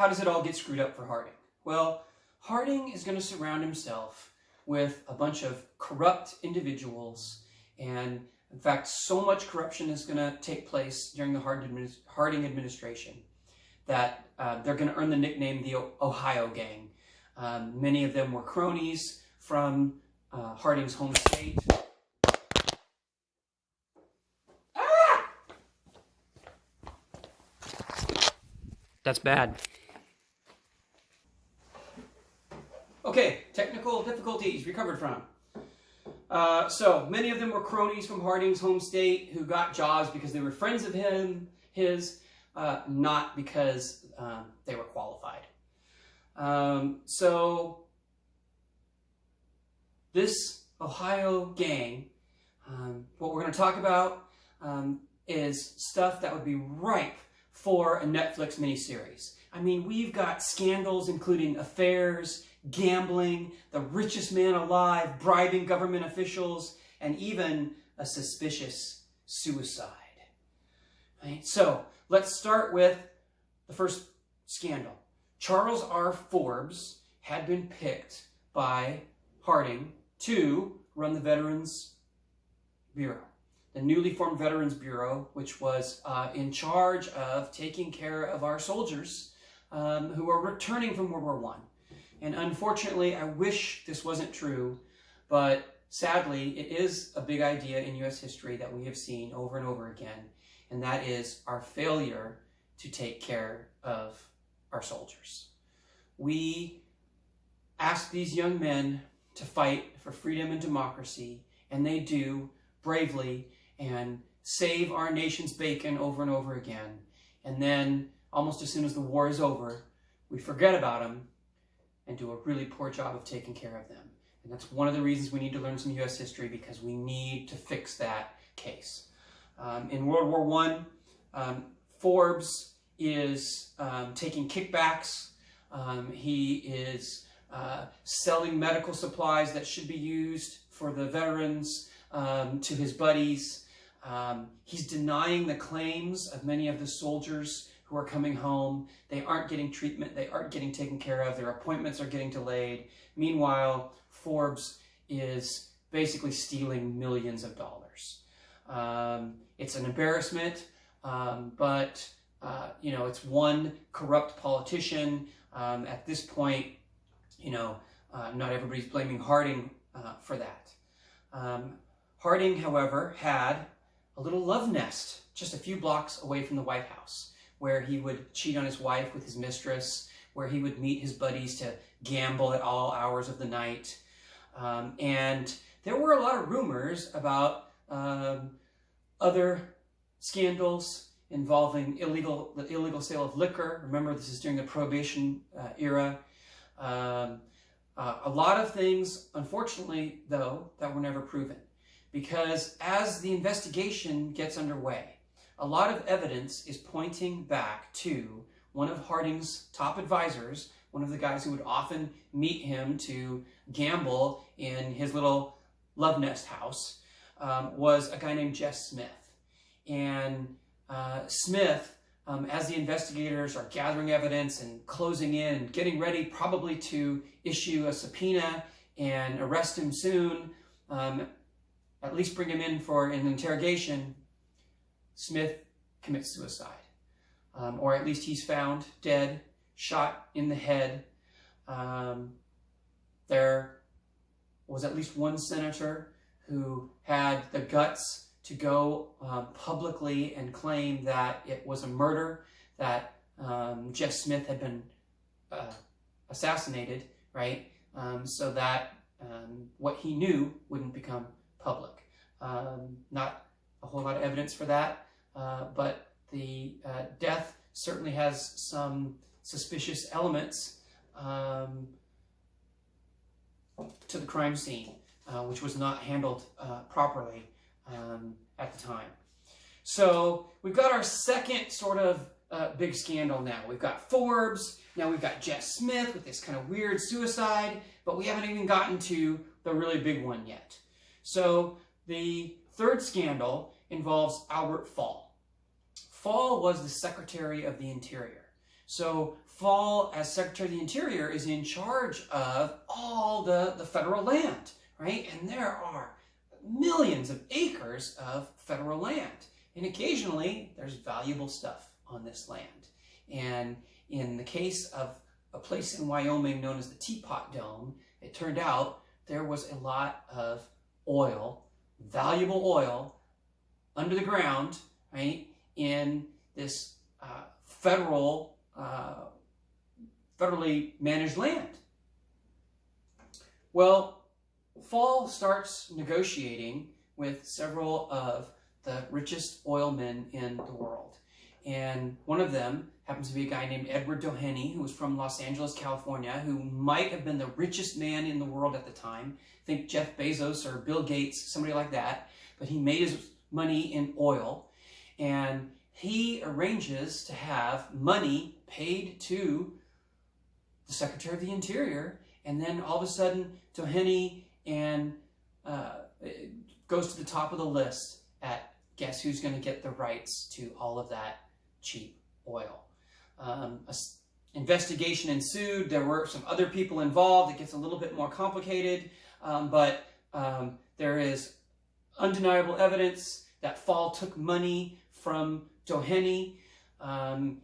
how does it all get screwed up for Harding? Well, Harding is going to surround himself with a bunch of corrupt individuals, and in fact, so much corruption is going to take place during the Harding administration that they're going to earn the nickname the Ohio Gang. Many of them were cronies from Harding's home state. That's bad. Okay, technical difficulties recovered from. So many of them were cronies from Harding's home state who got jobs because they were friends of his, not because they were qualified. So this Ohio gang, what we're going to talk about is stuff that would be ripe for a Netflix miniseries. I mean, we've got scandals including affairs, gambling, the richest man alive, bribing government officials, and even a suspicious suicide. Right? So let's start with the first scandal. Charles R. Forbes had been picked by Harding to run the Veterans Bureau. The newly formed Veterans Bureau, which was in charge of taking care of our soldiers who are returning from World War I. And unfortunately, I wish this wasn't true, but sadly, it is a big idea in U.S. history that we have seen over and over again, and that is our failure to take care of our soldiers. We ask these young men to fight for freedom and democracy, and they do bravely and save our nation's bacon over and over again. And then, almost as soon as the war is over, we forget about them and do a really poor job of taking care of them. And that's one of the reasons we need to learn some U.S. history, because we need to fix that case. In World War I, Forbes is taking kickbacks. He is selling medical supplies that should be used for the veterans to his buddies. He's denying the claims of many of the soldiers who are coming home. They aren't getting treatment. They aren't getting taken care of. Their appointments are getting delayed. Meanwhile, Forbes is basically stealing millions of dollars. It's an embarrassment, but you know, it's one corrupt politician. At this point, you know, not everybody's blaming Harding for that. Harding, however, had a little love nest just a few blocks away from the White House, where he would cheat on his wife with his mistress, where he would meet his buddies to gamble at all hours of the night. And there were a lot of rumors about other scandals involving the illegal sale of liquor. Remember, this is during the Prohibition era. A lot of things, unfortunately, though, that were never proven. Because as the investigation gets underway, a lot of evidence is pointing back to one of Harding's top advisors, one of the guys who would often meet him to gamble in his little love nest house, was a guy named Jess Smith. And Smith, as the investigators are gathering evidence and closing in and getting ready probably to issue a subpoena and arrest him soon, at least bring him in for an interrogation, Smith commits suicide. Or at least he's found dead, shot in the head. There was at least one senator who had the guts to go publicly and claim that it was a murder, that Jess Smith had been assassinated, right? So that what he knew wouldn't become public. Not a whole lot of evidence for that, but the death certainly has some suspicious elements to the crime scene, which was not handled properly at the time. So we've got our second sort of big scandal now. We've got Forbes, now we've got Jess Smith with this kind of weird suicide, but we haven't even gotten to the really big one yet. So the third scandal involves Albert Fall. Fall was the Secretary of the Interior. So Fall, as Secretary of the Interior, is in charge of all the federal land, right? And there are millions of acres of federal land. And occasionally, there's valuable stuff on this land. And in the case of a place in Wyoming known as the Teapot Dome, it turned out there was a lot of oil, valuable oil, under the ground, right, in this federally managed land. Well, Fall starts negotiating with several of the richest oil men in the world. And one of them happens to be a guy named Edward Doheny, who was from Los Angeles, California, who might have been the richest man in the world at the time. Think Jeff Bezos or Bill Gates, somebody like that. But he made his money in oil. And he arranges to have money paid to the Secretary of the Interior. And then all of a sudden, Doheny goes to the top of the list at guess who's going to get the rights to all of that cheap oil. An investigation ensued. There were some other people involved. It gets a little bit more complicated, but there is undeniable evidence that Fall took money from Doheny, and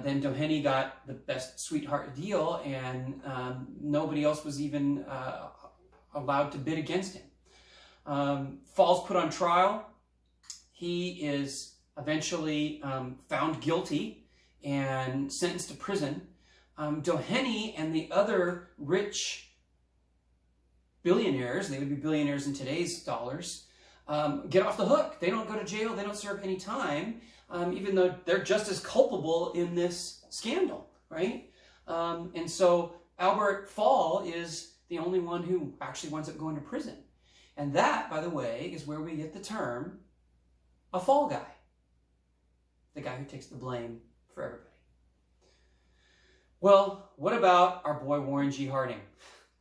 then Doheny got the best sweetheart deal, and nobody else was even allowed to bid against him. Fall's put on trial. He is eventually found guilty and sentenced to prison. Doheny and the other rich billionaires, they would be billionaires in today's dollars, get off the hook. They don't go to jail. They don't serve any time, even though they're just as culpable in this scandal, right? And so Albert Fall is the only one who actually winds up going to prison. And that, by the way, is where we get the term a fall guy. The guy who takes the blame for everybody. Well, what about our boy Warren G. Harding?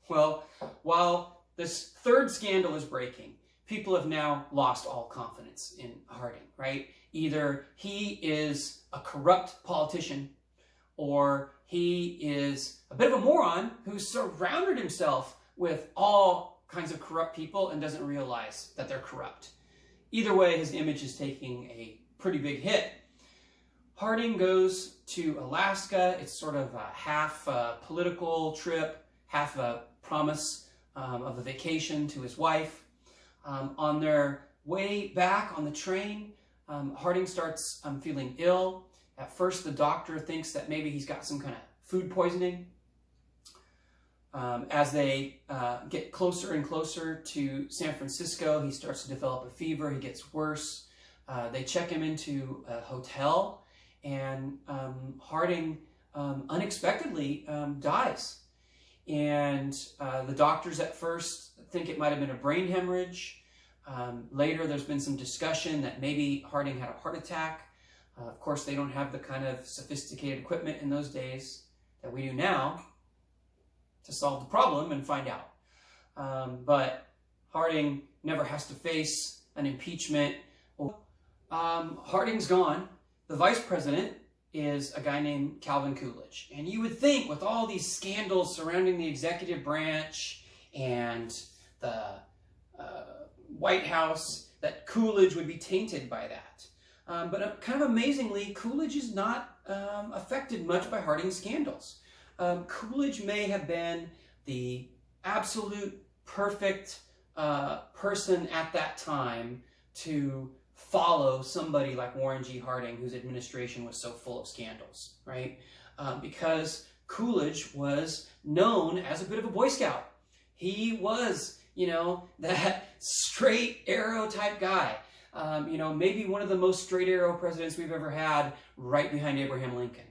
Well, while this third scandal is breaking, people have now lost all confidence in Harding, right? Either he is a corrupt politician or he is a bit of a moron who's surrounded himself with all kinds of corrupt people and doesn't realize that they're corrupt. Either way, his image is taking a pretty big hit. Harding goes to Alaska. It's sort of a half political trip, half a promise of a vacation to his wife. On their way back on the train, Harding starts feeling ill. At first, the doctor thinks that maybe he's got some kind of food poisoning. As they get closer and closer to San Francisco, he starts to develop a fever. He gets worse. They check him into a hotel, and Harding unexpectedly dies. And the doctors at first think it might have been a brain hemorrhage. Later, there's been some discussion that maybe Harding had a heart attack. Of course, they don't have the kind of sophisticated equipment in those days that we do now to solve the problem and find out. But Harding never has to face an impeachment. Harding's gone. The vice president is a guy named Calvin Coolidge. And you would think with all these scandals surrounding the executive branch and the White House that Coolidge would be tainted by that. But kind of amazingly, Coolidge is not affected much by Harding's scandals. Coolidge may have been the absolute perfect person at that time to follow somebody like Warren G. Harding, whose administration was so full of scandals, right? Because Coolidge was known as a bit of a Boy Scout. He was, you know, that straight arrow type guy. You know, maybe one of the most straight arrow presidents we've ever had, right behind Abraham Lincoln.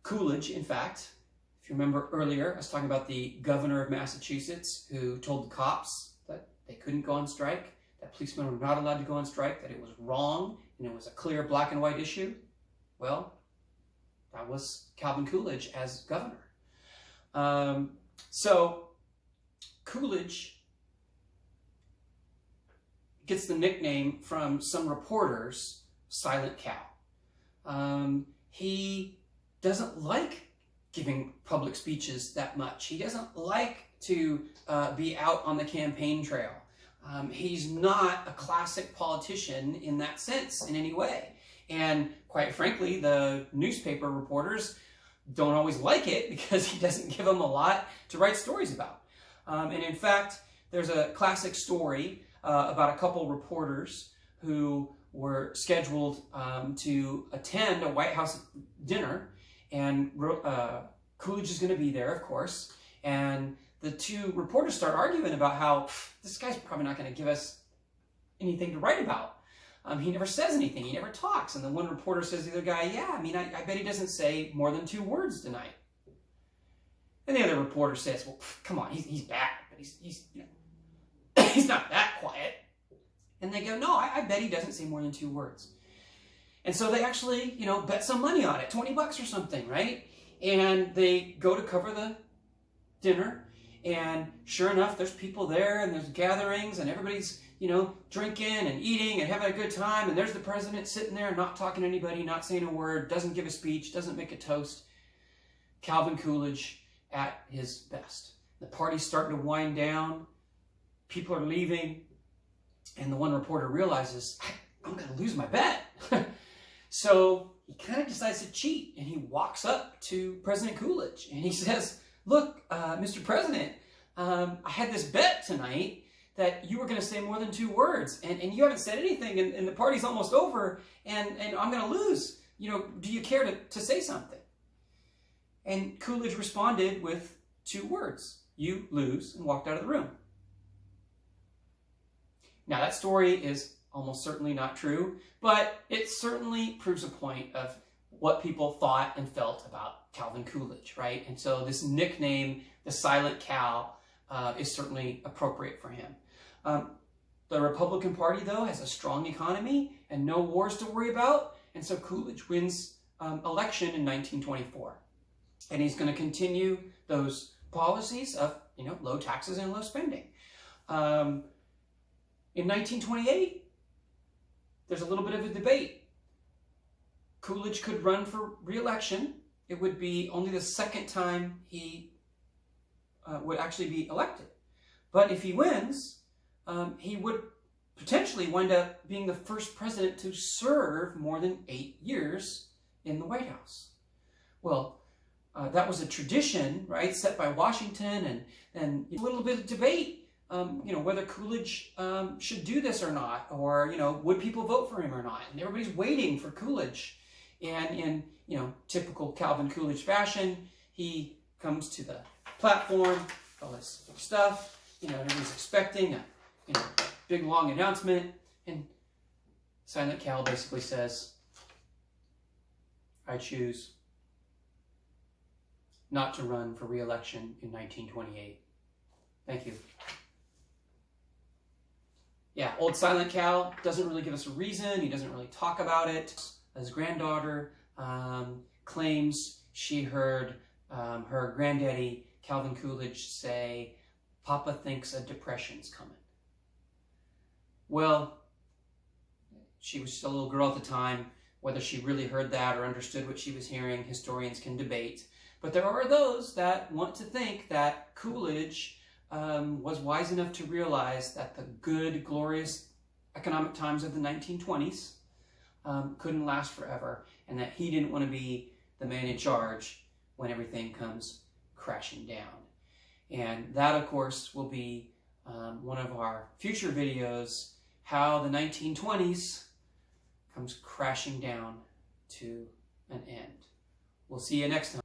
Coolidge, in fact, if you remember earlier, I was talking about the governor of Massachusetts who told the cops that they couldn't go on strike, that policemen were not allowed to go on strike, that it was wrong, and it was a clear black and white issue. Well, that was Calvin Coolidge as governor. So Coolidge gets the nickname from some reporters, Silent Cal. He doesn't like giving public speeches that much. He doesn't like to be out on the campaign trail. He's not a classic politician in that sense in any way. And quite frankly, the newspaper reporters don't always like it because he doesn't give them a lot to write stories about. And in fact, there's a classic story about a couple reporters who were scheduled to attend a White House dinner, and Coolidge is going to be there, of course, and the two reporters start arguing about how this guy's probably not going to give us anything to write about. He never says anything, he never talks. And the one reporter says to the other guy, yeah, I mean, I bet he doesn't say more than 2 words tonight. And the other reporter says, well, come on, he's bad, but he's you know, he's not that quiet. And they go, no, I bet he doesn't say more than 2 words. And so they actually, you know, bet some money on it, $20 or something, right? And they go to cover the dinner, and sure enough, there's people there, and there's gatherings, and everybody's, you know, drinking and eating and having a good time, and there's the president sitting there not talking to anybody, not saying a word, doesn't give a speech, doesn't make a toast. Calvin Coolidge at his best. The party's starting to wind down, people are leaving, and the one reporter realizes, I'm going to lose my bet. So he kind of decides to cheat, and he walks up to President Coolidge, and he says, look, Mr. President, I had this bet tonight that you were going to say more than 2 words, and you haven't said anything, and the party's almost over, and I'm going to lose. You know, do you care to say something? And Coolidge responded with 2 words, you lose, and walked out of the room. Now, that story is almost certainly not true, but it certainly proves a point of what people thought and felt about Calvin Coolidge, right? And so this nickname, the Silent Cal, is certainly appropriate for him. The Republican Party, though, has a strong economy and no wars to worry about, and so Coolidge wins election in 1924. And he's going to continue those policies of, you know, low taxes and low spending. In 1928, there's a little bit of a debate. Coolidge could run for re-election. It would be only the 2nd time he would actually be elected. But if he wins, he would potentially wind up being the first president to serve more than 8 years in the White House. Well, that was a tradition, right, set by Washington, and a little bit of debate. You know, whether Coolidge should do this or not, or, you know, would people vote for him or not? And everybody's waiting for Coolidge. And in, you know, typical Calvin Coolidge fashion, he comes to the platform, all this stuff, you know, everybody's expecting a, you know, big long announcement, and Silent Cal basically says, I choose not to run for re-election in 1928. Thank you. Yeah, old Silent Cal doesn't really give us a reason. He doesn't really talk about it. His granddaughter claims she heard her granddaddy, Calvin Coolidge, say, Papa thinks a depression's coming. Well, she was still a little girl at the time. Whether she really heard that or understood what she was hearing, historians can debate. But there are those that want to think that Coolidge was wise enough to realize that the good, glorious economic times of the 1920s couldn't last forever, and that he didn't want to be the man in charge when everything comes crashing down. And that, of course, will be one of our future videos, how the 1920s comes crashing down to an end. We'll see you next time.